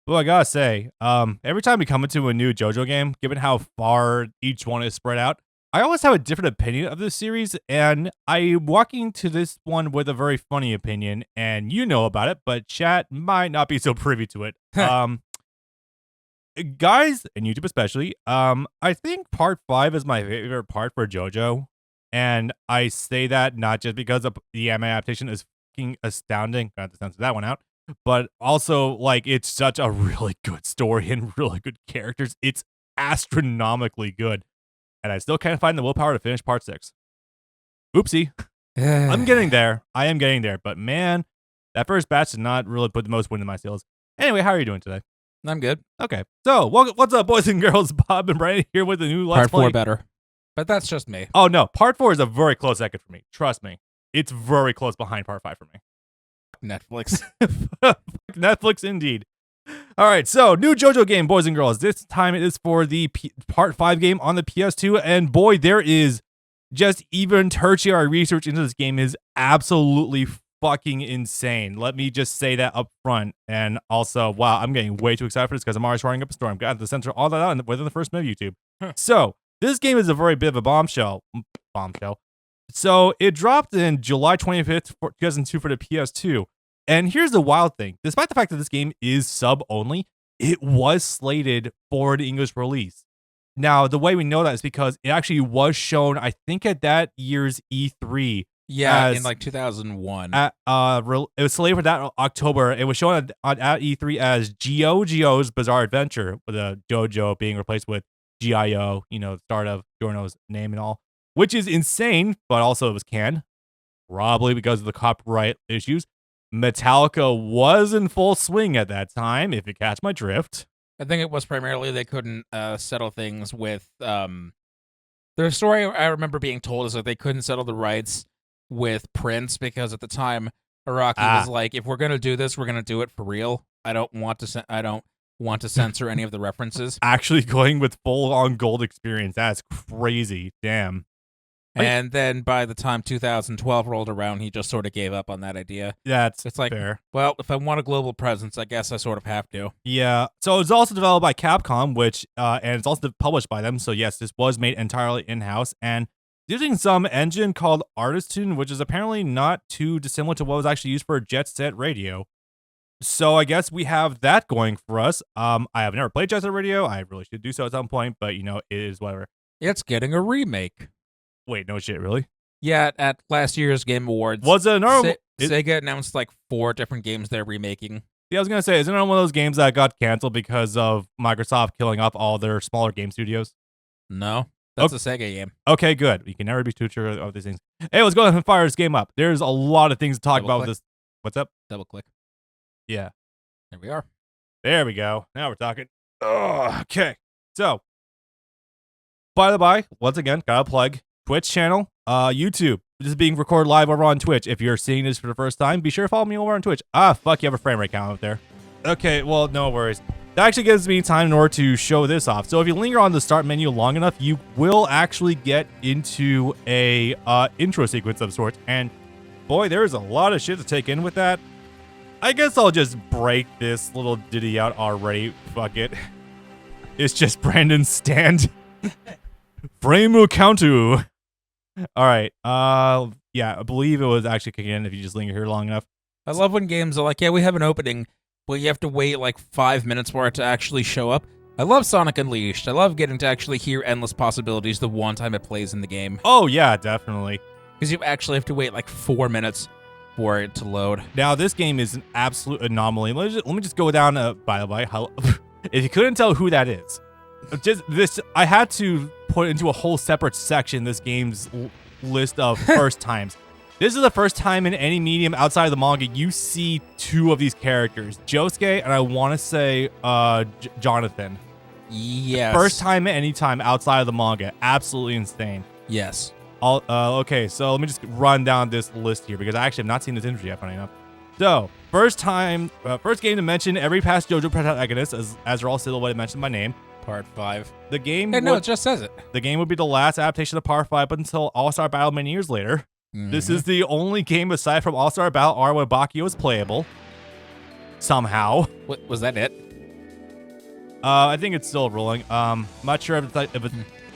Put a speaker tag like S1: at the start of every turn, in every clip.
S1: Well, I gotta say, every time we come into a new JoJo game, given how far each one is spread out, I always have a different opinion of this series, and I'm walking to this one with a very funny opinion, and you know about it, but chat might not be so privy to it. Guys, and YouTube especially, I think part 5 is my favorite part for JoJo, and I say that not just because of the anime adaptation is fucking astounding. Got to censor that one out, but also like it's such a really good story and really good characters. It's astronomically good, and I still can't find the willpower to finish part 6. Oopsie. I'm getting there. I am getting there, but man, that first batch did not really put the most wind in my sails. Anyway, how are you doing today?
S2: I'm good.
S1: Okay, so what's up, boys and girls? Bob and Brandon here with a new Let's
S2: Part
S1: Play.
S2: 4 better. But that's just me.
S1: Oh no, part 4 is a very close second for me. Trust me, it's very close behind part 5 for me.
S2: Netflix.
S1: Netflix indeed. All right, so new JoJo game, boys and girls. This time it is for the part 5 game on the PS2, and boy, there is just even tertiary research into this game is absolutely fucking insane. Let me just say that up front. And also, wow, I'm getting way too excited for this because I'm already starting up a storm. Got to censor all that out within the first minute of YouTube. So this game is a very bit of a bombshell. So it dropped in July 25th, 2002 for the PS2. And here's the wild thing. Despite the fact that this game is sub only, it was slated for the English release. Now, the way we know that is because it actually was shown, I think, at that year's E3.
S2: Yeah, in like 2001.
S1: It was slated for that October. It was shown at E3 as GioGio's Bizarre Adventure, with a JoJo being replaced with GIO, the start of Giorno's name and all, which is insane, but also it was canned, probably because of the copyright issues. Metallica was in full swing at that time, if you catch my drift.
S2: I think it was primarily they couldn't settle things with... the story I remember being told is that they couldn't settle the rights with Prince because at the time Araki was like, if we're gonna do this, we're gonna do it for real. I don't want to censor any of the references.
S1: Actually going with full on gold experience. That's crazy. Damn.
S2: And then by the time 2012 rolled around, he just sort of gave up on that idea.
S1: It's
S2: like,
S1: fair.
S2: Well, if I want a global presence, I guess I sort of have to.
S1: Yeah. So it's also developed by Capcom, which and it's also published by them. So yes, this was made entirely in-house and using some engine called Artistune, which is apparently not too dissimilar to what was actually used for Jet Set Radio. So I guess we have that going for us. I have never played Jet Set Radio. I really should do so at some point, but it is whatever.
S2: It's getting a remake.
S1: Wait, no shit, really?
S2: Yeah, at last year's Game Awards.
S1: Was it another?
S2: Sega announced like 4 different games they're remaking.
S1: Yeah, I was gonna say, isn't it one of those games that got canceled because of Microsoft killing off all their smaller game studios?
S2: No, that's a Sega game.
S1: Okay, good. You can never be too sure of these things. Hey, let's go ahead and fire this game up. There's a lot of things to talk about with this. What's up?
S2: Double click.
S1: Yeah.
S2: There we are.
S1: There we go. Now we're talking. Okay. So, by the by, once again, gotta plug Twitch channel, YouTube. This is being recorded live over on Twitch. If you're seeing this for the first time, be sure to follow me over on Twitch. Fuck, you have a frame rate count up there. Okay, well, no worries. That actually gives me time in order to show this off. So if you linger on the start menu long enough, you will actually get into a intro sequence of sorts. And boy, there's a lot of shit to take in with that. I guess I'll just break this little ditty out already. Fuck it. It's just Brandon's stand. Frame countu. All right. Yeah, I believe it was actually kicking in if you just linger here long enough.
S2: I love when games are like, yeah, we have an opening, but you have to wait like 5 minutes for it to actually show up. I love Sonic Unleashed. I love getting to actually hear endless possibilities the one time it plays in the game.
S1: Oh, yeah, definitely.
S2: Because you actually have to wait like 4 minutes for it to load.
S1: Now, this game is an absolute anomaly. Let me just go down, by the way, if you couldn't tell who that is, I had to put into a whole separate section this game's list of first times. This is the first time in any medium outside of the manga you see 2 of these characters, Josuke and I want to say Jonathan.
S2: Yes.
S1: First time at any time outside of the manga. Absolutely insane.
S2: Yes.
S1: Okay, so let me just run down this list here because I actually have not seen this intro yet, funny enough. So, first game to mention every past JoJo protagonist, as they're all silhouetted mentioned by name.
S2: Part 5.
S1: The game.
S2: No, it just says it.
S1: The game would be the last adaptation of Part 5, but until All-Star Battle many years later. Mm-hmm. This is the only game aside from All-Star Battle R where Baki was playable. Somehow.
S2: What, was that it?
S1: I think it's still rolling. I'm not sure if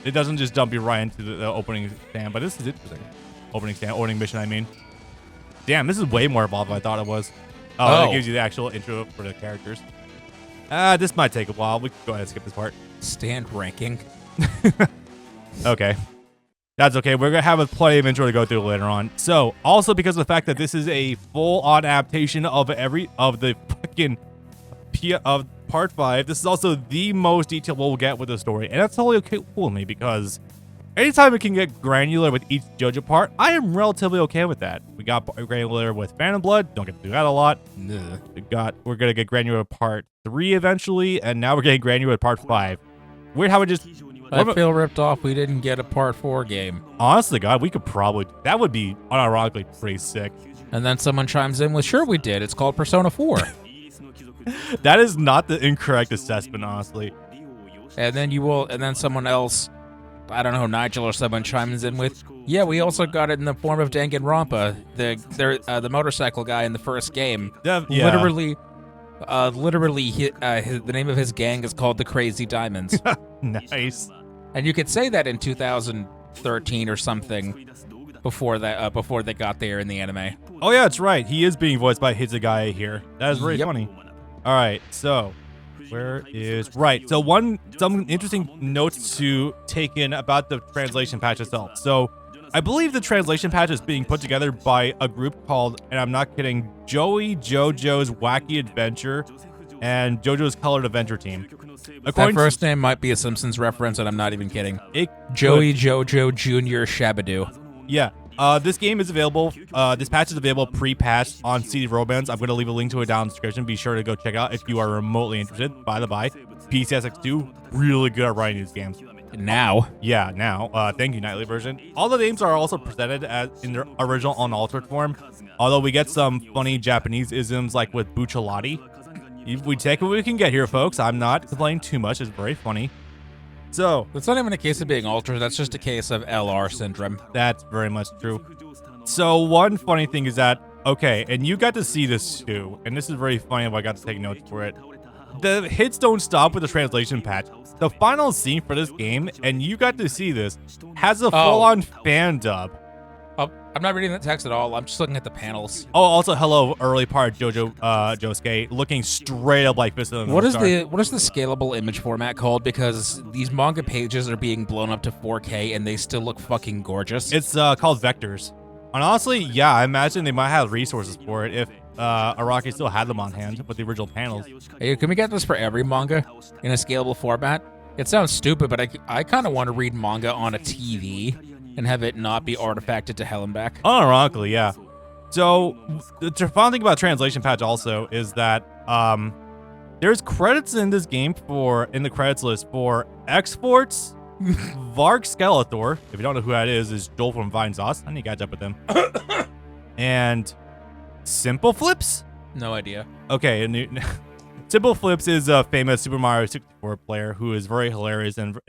S1: it doesn't just dump you right into the opening stand, but this is interesting. Opening mission, I mean. Damn, this is way more involved than I thought it was. Oh, it gives you the actual intro for the characters. This might take a while. We can go ahead and skip this part.
S2: Stand ranking.
S1: Okay. That's okay. We're going to have plenty of intro to go through later on. So, also because of the fact that this is a full-on adaptation of the fucking of part 5, this is also the most detail we'll get with the story. And that's totally okay with me because anytime we can get granular with each JoJo part, I am relatively okay with that. We got granular with Phantom Blood. Don't get to do that a lot. We're going to get granular with part 3 eventually, and now we're getting granular with part 5. Weird how we just...
S2: I feel ripped off we didn't get a part 4 game.
S1: Honestly, God, we could probably... That would be unironically pretty sick.
S2: And then someone chimes in with, sure we did. It's called Persona 4.
S1: That is not the incorrect assessment, honestly.
S2: And then someone else, I don't know, Nigel or someone chimes in with, yeah, we also got it in the form of Danganronpa, the motorcycle guy in the first game.
S1: Yeah.
S2: Literally, the name of his gang is called the Crazy Diamonds.
S1: Nice.
S2: And you could say that in 2013 or something before they got there in the anime.
S1: Oh yeah, that's right. He is being voiced by Hizugai here. That is very funny. All right, so so some interesting notes to take in about the translation patch itself. So I believe the translation patch is being put together by a group called, and I'm not kidding, GioGio's Wacky Adventure and JoJo's Colored Adventure Team.
S2: That first name might be a Simpsons reference, and I'm not even kidding. Joey Jojo Jr. Shabadoo.
S1: Yeah. This game is available. This patch is available pre-patch on CD-ROMs. I'm going to leave a link to it down in the description. Be sure to go check it out if you are remotely interested. By the by, PCSX2 really good at writing these games.
S2: Now.
S1: Yeah, now. Thank you, Nightly version. All the names are also presented as in their original unaltered form. Although we get some funny Japanese isms like with Bucciolati. We take what we can get here, folks. I'm not complaining too much. It's very funny. So
S2: that's not even a case of being altered. That's just a case of LR syndrome.
S1: That's very much true. So one funny thing is that, okay, and you got to see this too, and this is very funny if I got to take notes for it. The hits don't stop with the translation patch. The final scene for this game, and you got to see this, has a full-on fan dub.
S2: I'm not reading the text at all. I'm just looking at the panels.
S1: Oh, also, hello, early part, Josuke, looking straight up like Fist of the
S2: What is the scalable image format called? Because these manga pages are being blown up to 4K and they still look fucking gorgeous.
S1: It's called Vectors. And honestly, yeah, I imagine they might have resources for it if Araki still had them on hand with the original panels.
S2: Hey, can we get this for every manga in a scalable format? It sounds stupid, but I kind of want to read manga on a TV and have it not be artifacted to hell and back.
S1: Unironically, yeah. So the fun thing about translation patch also is that there's credits in this game in the credits list for Exports, Varg Skeletor. If you don't know who that is Joel from Vine Sauce. I need to catch up with them. And Simple Flips?
S2: No idea.
S1: Okay, and Simple Flips is a famous Super Mario 64 player who is very hilarious and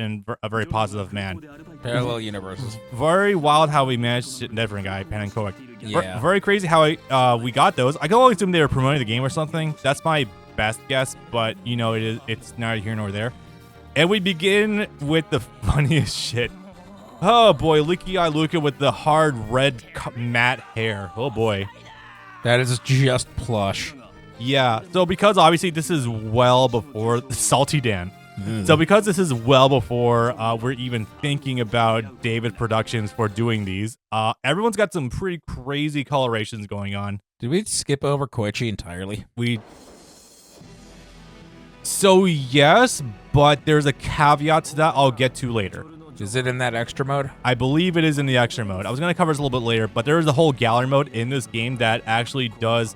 S1: a very positive man.
S2: Parallel universes.
S1: Very wild how we managed to different guy, Pan and Kovac.
S2: Yeah.
S1: Very crazy how we got those. I can only assume they were promoting the game or something. That's my best guess, but you know it's neither here nor there. And we begin with the funniest shit. Oh boy, Leaky Eye Luca with the hard red matte hair. Oh boy.
S2: That is just plush.
S1: Yeah, so because obviously this is well before Salty Dan. So because this is well before we're even thinking about David Productions for doing these, everyone's got some pretty crazy colorations going on.
S2: Did we skip over Koichi entirely?
S1: So yes, but there's a caveat to that I'll get to later.
S2: Is it in that extra mode?
S1: I believe it is in the extra mode. I was going to cover this a little bit later, but there is a whole gallery mode in this game that actually does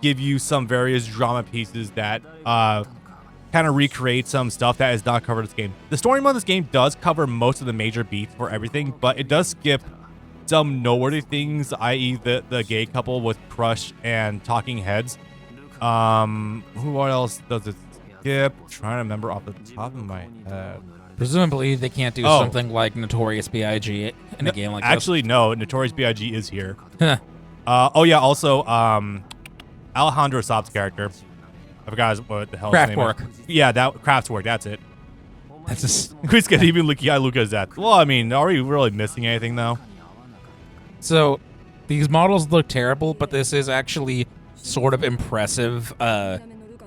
S1: give you some various drama pieces that kind of recreate some stuff that is not covered in this game. The story mode of this game does cover most of the major beats for everything, but it does skip some noteworthy things, i.e. the gay couple with Crush and Talking Heads. What else does it skip? I'm trying to remember off the top of my head.
S2: Presumably they can't do something like Notorious B.I.G. in a game like this.
S1: Actually, no. Notorious B.I.G. is here. Oh yeah, also Alejandro Saab's character. I forgot what the hell his name
S2: Craftwork.
S1: is. Yeah, that Craftwork. That's it.
S2: That's just
S1: Chris get even Luca's that. Well, I mean, are we really missing anything though?
S2: so. These models look terrible, but this is actually sort of impressive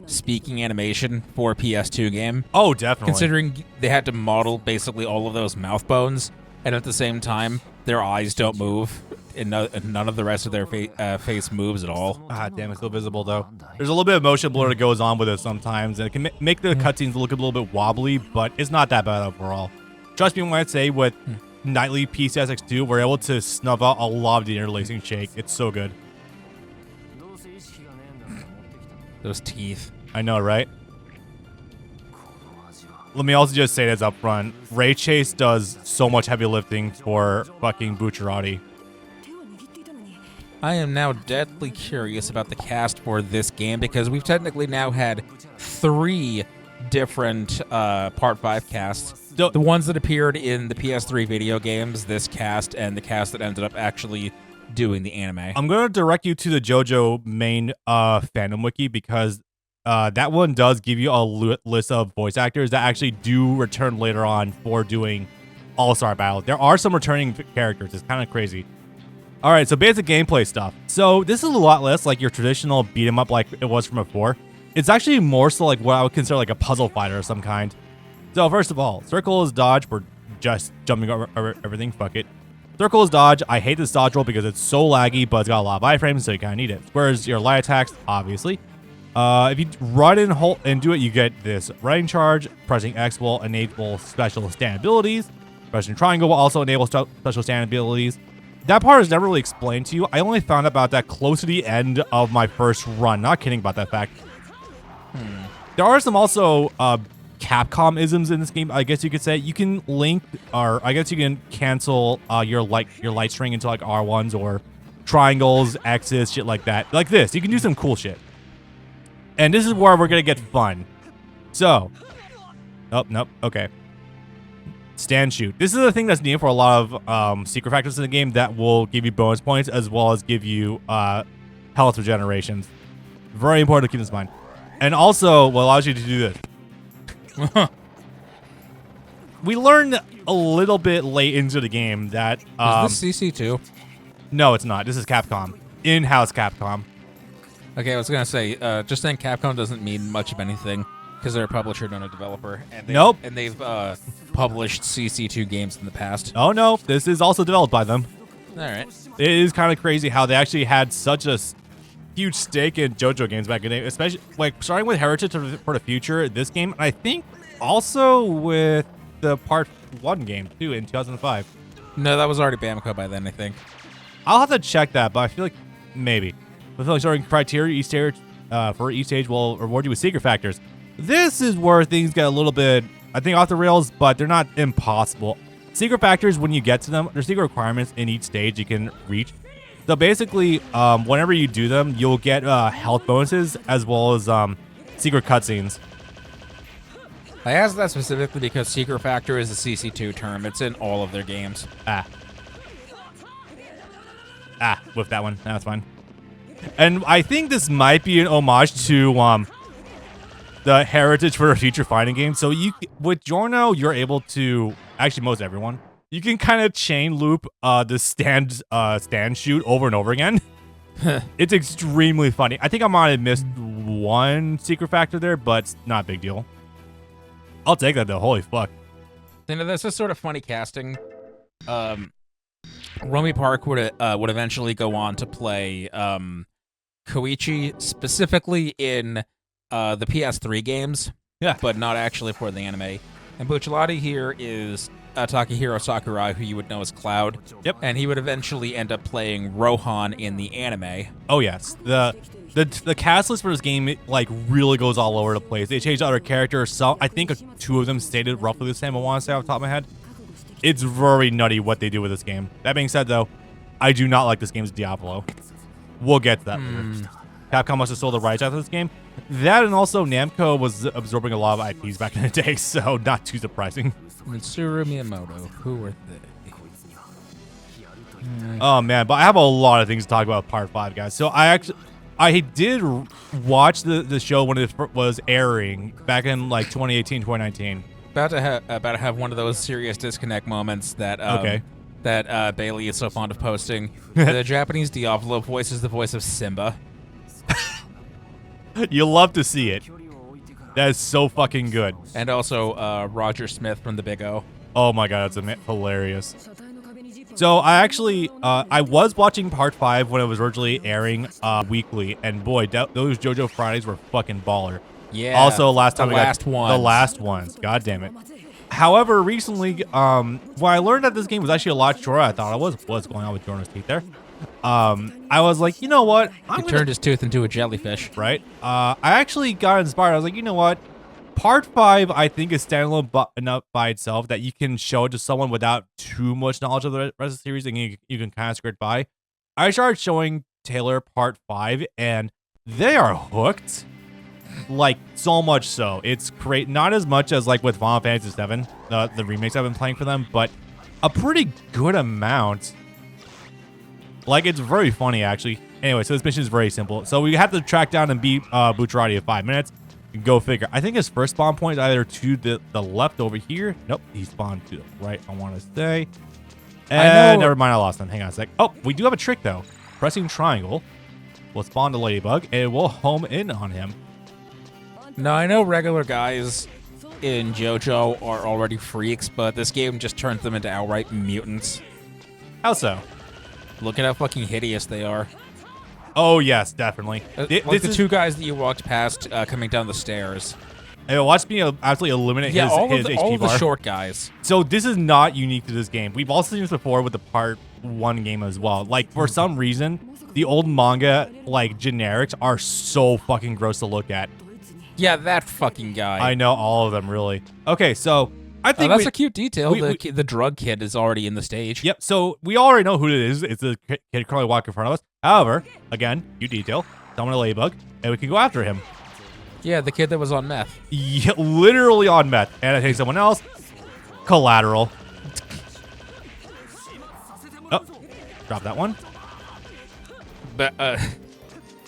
S2: speaking animation for a PS2 game.
S1: Oh, definitely.
S2: Considering they had to model basically all of those mouth bones, and at the same time, their eyes don't move, and none of the rest of their face moves at all.
S1: Ah, damn, it's still visible though. There's a little bit of motion blur that goes on with it sometimes, and it can make the cutscenes look a little bit wobbly, but it's not that bad overall. Trust me when I say with Nightly PCSX2, we're able to snuff out a lot of the interlacing shake. It's so good.
S2: Those teeth.
S1: I know, right? Let me also just say this up front. Ray Chase does so much heavy lifting for fucking Bucciarati.
S2: I am now deadly curious about the cast for this game because we've technically now had 3 different Part 5 casts. The ones that appeared in the PS3 video games, this cast, and the cast that ended up actually doing the anime.
S1: I'm going to direct you to the JoJo main fandom wiki because that one does give you a list of voice actors that actually do return later on for doing All-Star Battle. There are some returning characters. It's kind of crazy. All right, so basic gameplay stuff. So this is a lot less like your traditional beat 'em up like it was from before. It's actually more so like what I would consider like a puzzle fighter of some kind. So first of all, circle is dodge. We're just jumping over everything. Fuck it. Circle is dodge. I hate this dodge roll because it's so laggy, but it's got a lot of iframes, so you kind of need it. Whereas your light attacks, obviously. If you run and hold and do it, you get this running charge. Pressing X will enable special stand abilities. Pressing triangle will also enable special stand abilities. That part is never really explained to you. I only found out about that close to the end of my first run. Not kidding about that fact. There are some also Capcom isms in this game, I guess you could say. You can link, or I guess you can cancel your light string into like R1s or triangles, X's, shit like that. Like this, you can do some cool shit. And this is where we're gonna get fun. So, oh nope, okay. Stand shoot. This is the thing that's needed for a lot of secret factors in the game that will give you bonus points as well as give you health regenerations. Very important to keep this in mind. And also, what allows you to do this. We learned a little bit late into the game that
S2: is this CC2?
S1: No, it's not. This is Capcom. In-house Capcom.
S2: Okay, I was gonna say, just saying Capcom doesn't mean much of anything because they're a publisher, not a developer. And
S1: Nope.
S2: And they've published CC2 games in the past.
S1: Oh no, this is also developed by them.
S2: All right.
S1: It is kind of crazy how they actually had such a huge stake in JoJo games back in the day, especially like starting with Heritage for the Future, this game, and I think also with the Part 1 game too in 2005.
S2: No, that was already Bamco by then, I think.
S1: I'll have to check that, but I feel like maybe. I feel like starting criteria each stage for each stage will reward you with secret factors. This is where things get a little bit, I think, off the rails, but they're not impossible. Secret factors, when you get to them, there's secret requirements in each stage you can reach. So basically, whenever you do them, you'll get health bonuses as well as secret cutscenes.
S2: I asked that specifically because secret factor is a CC2 term. It's in all of their games.
S1: With that one. That's fine. And I think this might be an homage to the Heritage for the Future fighting game. So with Giorno, you're able to, actually most everyone, you can kind of chain loop the stand shoot over and over again. It's extremely funny. I think I might have missed one secret factor there, but it's not a big deal. I'll take that though. Holy fuck.
S2: You know, this is sort of funny casting. Romy Park would eventually go on to play Koichi specifically in the PS3 games.
S1: Yeah.
S2: But not actually for the anime. And Bucciarati here is Takahiro Sakurai, who you would know as Cloud.
S1: Yep.
S2: And he would eventually end up playing Rohan in the anime.
S1: Oh yes. The cast list for this game like really goes all over the place. They changed other characters. So I think 2 of them stated roughly the same. I want to say off the top of my head. It's very nutty what they do with this game. That being said, though, I do not like this game's Diablo. We'll get to that later. Capcom must have sold the rights after this game. That and also Namco was absorbing a lot of IPs back in the day, so not too surprising.
S2: Mitsuru Miyamoto, who were they?
S1: Oh man, but I have a lot of things to talk about with Part 5, guys. So I did watch the show when it was airing back in like 2018, 2019.
S2: About to have one of those serious disconnect moments that
S1: Okay.
S2: that Bailey is so fond of posting. The Japanese Diablo voice is the voice of Simba.
S1: You love to see it. That is so fucking good.
S2: And also Roger Smith from The Big O.
S1: Oh my god, that's hilarious. So I actually, I was watching part 5 when it was originally airing weekly, and boy, those JoJo Fridays were fucking baller.
S2: Yeah.
S1: Also, last time
S2: the
S1: we
S2: last
S1: got
S2: ones.
S1: the last ones. God damn it. However, recently, when I learned that this game was actually a lot shorter, I thought it was. What's going on with Jordan's teeth there? I was like, you know what?
S2: He turned his tooth into a jellyfish.
S1: Right. I actually got inspired. I was like, you know what? Part 5, I think, is standalone enough by itself that you can show it to someone without too much knowledge of the rest of the series, and you can kind of skirt by. I started showing Taylor Part 5, and they are hooked. Like, so much so. It's great. Not as much as, like, with Final Fantasy VII, the remakes I've been playing for them, but a pretty good amount. Like, it's very funny, actually. Anyway, so this mission is very simple. So we have to track down and beat Bucciarati in 5 minutes. Go figure. I think his first spawn point is either to the left over here. Nope, he spawned to the right, I want to say. And never mind, I lost him. Hang on a sec. Oh, we do have a trick, though. Pressing triangle will spawn the ladybug, and it will home in on him.
S2: Now, I know regular guys in JoJo are already freaks, but this game just turns them into outright mutants.
S1: How so?
S2: Look at how fucking hideous they are.
S1: Oh, yes, definitely.
S2: Like the two guys that you walked past coming down the stairs.
S1: Hey, watch me absolutely eliminate his HP
S2: all of the
S1: bar.
S2: short guys.
S1: So this is not unique to this game. We've also seen this before with the Part 1 game as well. Like, for some reason, the old manga, like, generics are so fucking gross to look at.
S2: Yeah, that fucking guy.
S1: I know all of them, really. Okay, so I think
S2: that's a cute detail. The drug kid is already in the stage.
S1: Yep, so we already know who it is. It's the kid currently walking in front of us. However, again, cute detail. Summon a ladybug, and we can go after him.
S2: Yeah, the kid that was on meth.
S1: Yeah, literally on meth. And I think someone else. Collateral. Oh, drop that one.
S2: But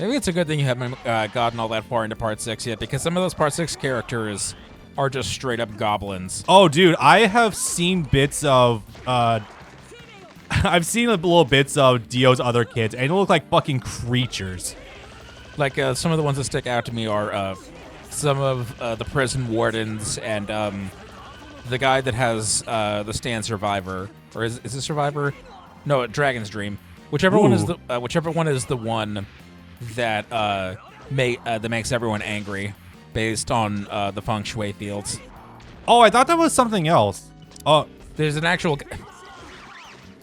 S2: maybe it's a good thing you haven't gotten all that far into Part 6 yet, because some of those Part 6 characters are just straight up goblins.
S1: Oh, dude, I have seen bits of I've seen little bits of Dio's other kids, and they look like fucking creatures.
S2: Like some of the ones that stick out to me are some of the prison wardens and the guy that has the stand survivor, or is it survivor? No, Dragon's Dream. Whichever one is the one that makes everyone angry, based on the feng shui fields.
S1: Oh, I thought that was something else. Oh,
S2: there's an actual.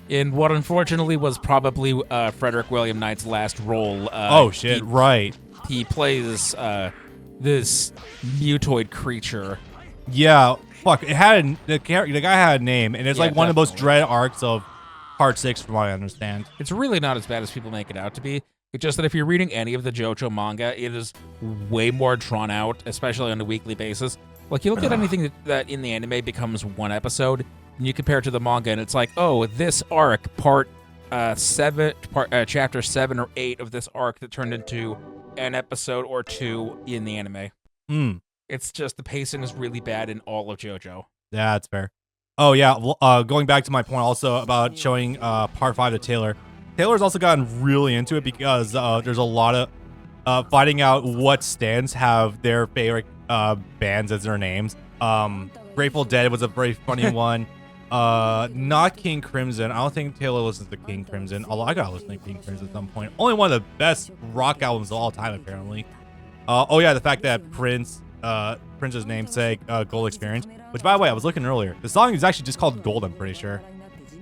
S2: In what unfortunately was probably Frederick William Knight's last role.
S1: Oh shit! Right.
S2: He plays this mutoid creature.
S1: Yeah. Fuck. It had the guy had a name, and it's like one of the most dread arcs of Part 6, from what I understand.
S2: It's really not as bad as people make it out to be. It's just that if you're reading any of the JoJo manga, it is way more drawn out, especially on a weekly basis. Like, you look at anything that in the anime becomes one episode, and you compare it to the manga, and it's like, oh, this arc, chapter 7 or 8 of this arc that turned into an episode or two in the anime. It's just the pacing is really bad in all of JoJo.
S1: Yeah, that's fair. Oh, yeah. Going back to my point also about showing Part 5 to Taylor. Taylor's also gotten really into it because there's a lot of finding out what stands have their favorite bands as their names. Grateful Dead was a very funny one. Not King Crimson. I don't think Taylor listens to King Crimson, although I gotta listen to King Crimson at some point. Only one of the best rock albums of all time, apparently. Oh yeah, the fact that Prince's namesake, Gold Experience, which, by the way, I was looking earlier. The song is actually just called Gold, I'm pretty sure.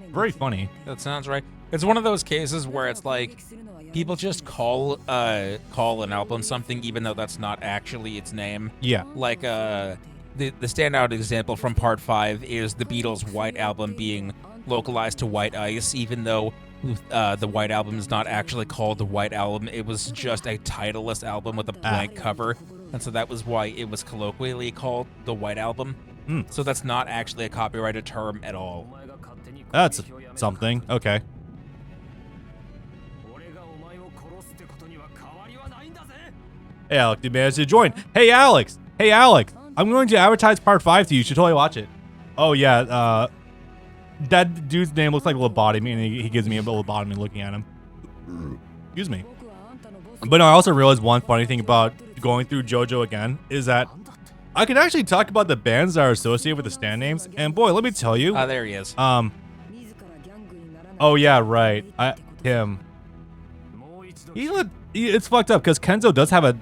S1: Very funny.
S2: That sounds right. It's one of those cases where it's like people just call an album something even though that's not actually its name.
S1: Yeah.
S2: Like the standout example from Part 5 is the Beatles' White Album being localized to White Ice, even though the White Album is not actually called the White Album. It was just a titleless album with a blank cover, and so that was why it was colloquially called the White Album. So that's not actually a copyrighted term at all.
S1: That's something. Okay. Hey, Alex, you managed to join. Hey, Alex. Hey, Alex. I'm going to advertise part 5 to you. You should totally watch it. Oh, yeah. That dude's name looks like a lobotomy, and he gives me a lobotomy looking at him. Excuse me. But no, I also realized one funny thing about going through JoJo again is that I can actually talk about the bands that are associated with the stand names. And boy, let me tell you.
S2: There he is.
S1: Oh, yeah, right. Him. It's fucked up because Kenzo does have a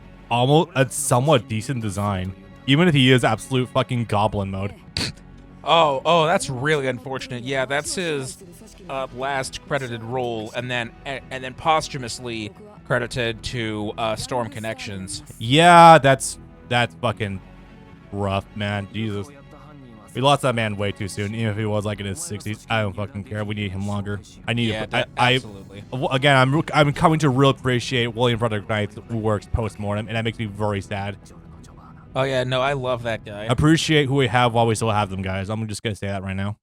S1: somewhat decent design, even if he is absolute fucking goblin mode.
S2: Oh, that's really unfortunate. Yeah, that's his last credited role, and then posthumously credited to Storm Connections.
S1: Yeah, that's fucking rough, man. Jesus. We lost that man way too soon, even if he was like in his 60s. I don't fucking care. We need him longer. I need
S2: absolutely.
S1: Again, I'm coming to real appreciate William Frederick Knight's works post-mortem, and that makes me very sad.
S2: Oh yeah, no, I love that guy.
S1: Appreciate who we have while we still have them, guys. I'm just gonna say that right now.